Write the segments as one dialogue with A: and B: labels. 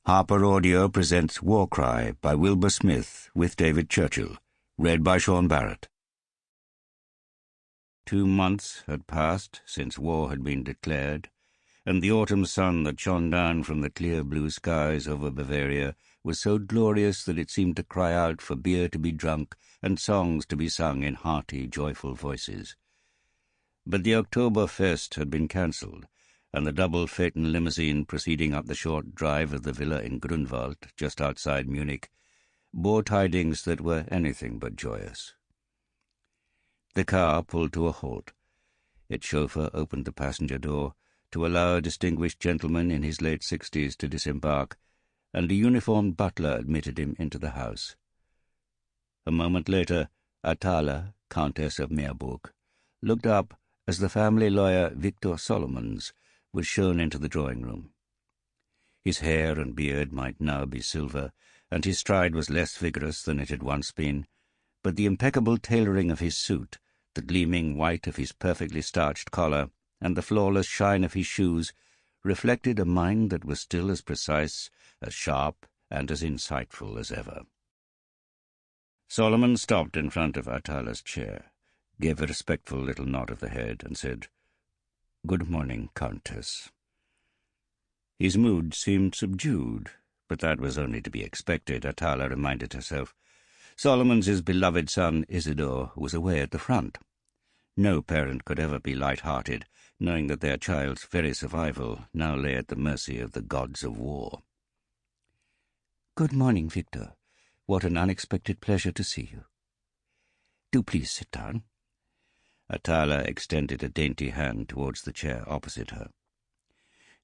A: Harper Audio presents War Cry by Wilbur Smith with David Churchill, read by Seån Barrett. 2 months had passed since war had been declared, and the autumn sun that shone down from the clear blue skies over Bavaria was so glorious that it seemed to cry out for beer to be drunk and songs to be sung in hearty, joyful voices. But the Oktoberfest had been cancelled, and the double phaeton limousine proceeding up the short drive of the villa in Grunwald, just outside Munich, bore tidings that were anything but joyous. The car pulled to a halt. Its chauffeur opened the passenger door to allow a distinguished gentleman in his late 60s to disembark, and a uniformed butler admitted him into the house. A moment later, Atala, Countess of Meerburg, looked up as the family lawyer Victor Solomons was shown into the drawing-room. His hair and beard might now be silver, and his stride was less vigorous than it had once been, but the impeccable tailoring of his suit, the gleaming white of his perfectly starched collar, and the flawless shine of his shoes reflected a mind that was still as precise, as sharp, and as insightful as ever. Solomon stopped in front of Atala's chair, gave a respectful little nod of the head, and said, "Good morning, Countess." His mood seemed subdued, but that was only to be expected, Atala reminded herself. Solomon's beloved son Isidore was away at the front. No parent could ever be light-hearted, knowing that their child's very survival now lay at the mercy of the gods of war. "Good morning, Victor. What an unexpected pleasure to see you. Do please sit down." Atala extended a dainty hand towards the chair opposite her.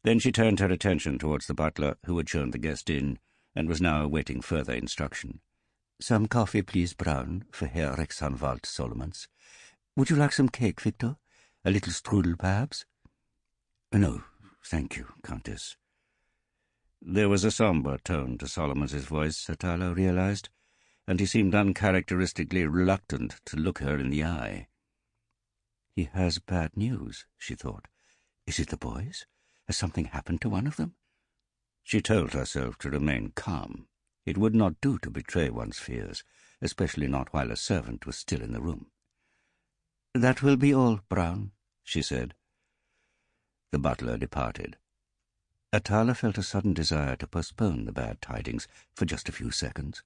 A: Then she turned her attention towards the butler who had shown the guest in, and was now awaiting further instruction. "Some coffee, please, Brown, for Herr Rechtsanwalt Solomons. Would you like some cake, Victor? A little strudel, perhaps?" "No, thank you, Countess." There was a sombre tone to Solomons's voice, Atala realized, and he seemed uncharacteristically reluctant to look her in the eye. "He has bad news," she thought. "Is it the boys? Has something happened to one of them?" She told herself to remain calm. It would not do to betray one's fears, especially not while a servant was still in the room. "That will be all, Brown," she said. The butler departed. Atala felt a sudden desire to postpone the bad tidings for just a few seconds.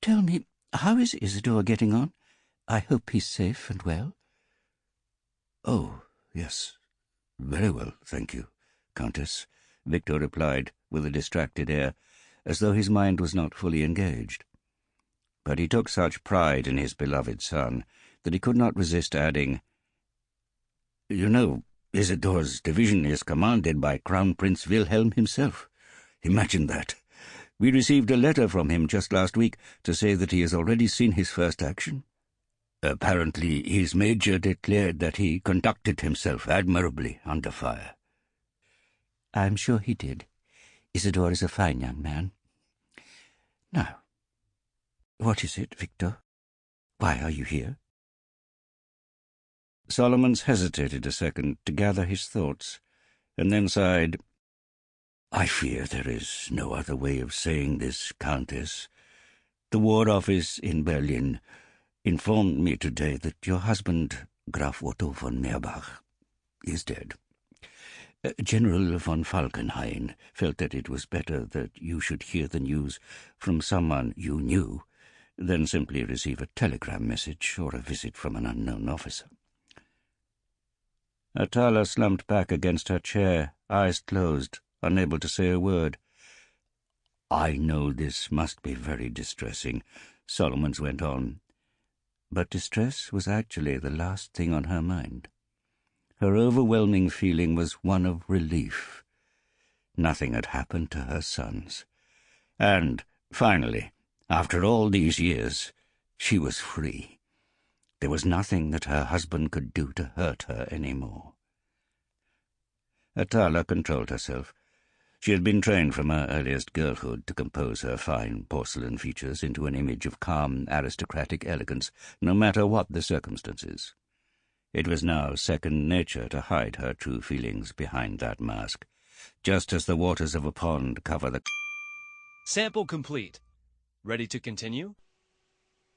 A: "Tell me, how is Isidore getting on? I hope he's safe and well." "Oh, yes, very well, thank you, Countess," Victor replied with a distracted air, as though his mind was not fully engaged. But he took such pride in his beloved son that he could not resist adding, "You know, Isidore's division is commanded by Crown Prince Wilhelm himself. Imagine that. We received a letter from him just last week to say that he has already seen his first action. Apparently his major declared that he conducted himself admirably under fire." "I'm sure he did. Isidore is a fine young man. Now, what is it, Victor? Why are you here?" Solomons hesitated a second to gather his thoughts, and then sighed. "I fear there is no other way of saying this, Countess. The War Office in Berlin informed me today that your husband, Graf Otto von Meerbach, is dead. General von Falkenhayn felt that it was better that you should hear the news from someone you knew than simply receive a telegram message or a visit from an unknown officer." Atala slumped back against her chair, eyes closed, unable to say a word. "I know this must be very distressing," Solomons went on. But distress was actually the last thing on her mind. Her overwhelming feeling was one of relief. Nothing had happened to her sons. And, finally, after all these years, she was free. There was nothing that her husband could do to hurt her any more. Atala controlled herself. She had been trained from her earliest girlhood to compose her fine porcelain features into an image of calm, aristocratic elegance, no matter what the circumstances. It was now second nature to hide her true feelings behind that mask, just as the waters of a pond cover the...
B: Sample complete. Ready to continue?